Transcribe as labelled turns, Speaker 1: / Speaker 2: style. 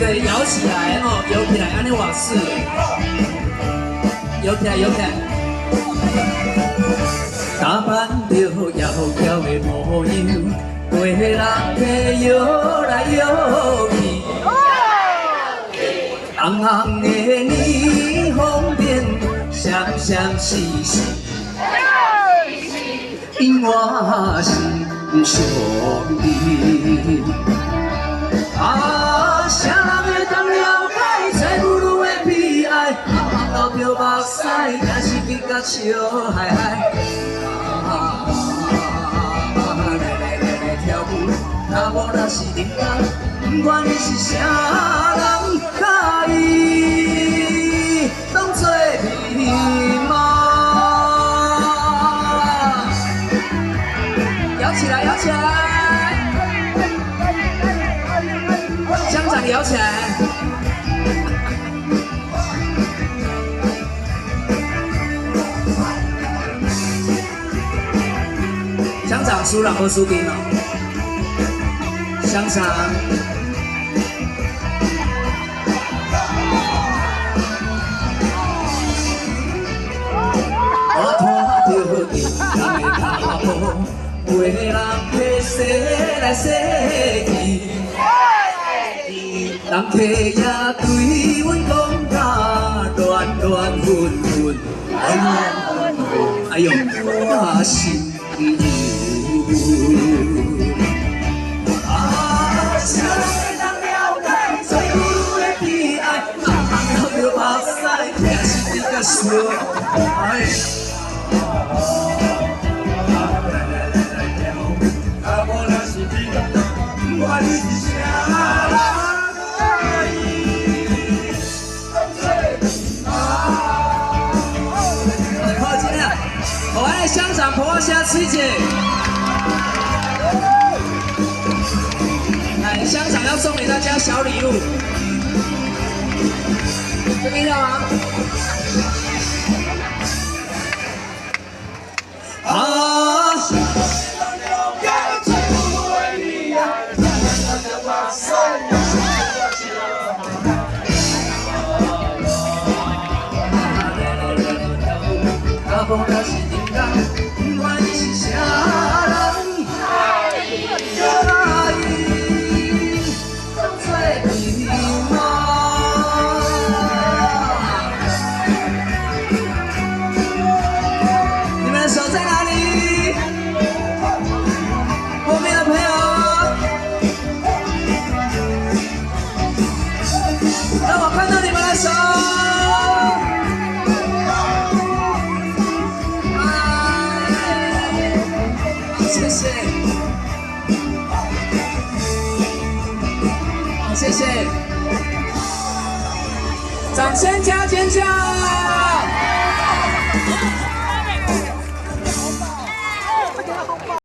Speaker 1: 对，摇起来哦，摇起来，安尼瓦式，摇起来，摇起来。打扮着窈窕的模样，陪人客摇来摇去。红红的霓虹灯，闪闪烁烁。因我是兄弟。啥人会当了解财不如的悲哀？流着目屎，也是去甲笑嗨嗨。来跳舞，若无若是人工，不管你是啥人，甲伊当作皮毛。摇起来，摇起来！乡长摇起来！乡长输人或输兵哦，乡长。我拖着地上的脚步，陪人客西来西去。人客也对阮讲甲乱乱纷纷，哎呦，我心有。啥人会当了解财不如的悲哀？流着目屎，也是你甲笑。我是啥人？乡长婆下吹姐，来，乡长要送给大家小礼物，这边要吗？不管你是啥人，甲伊当作皮毛。你们的手在哪里？后面的朋友，让我看到你们的手。谢谢，好，谢谢，掌声加尖叫！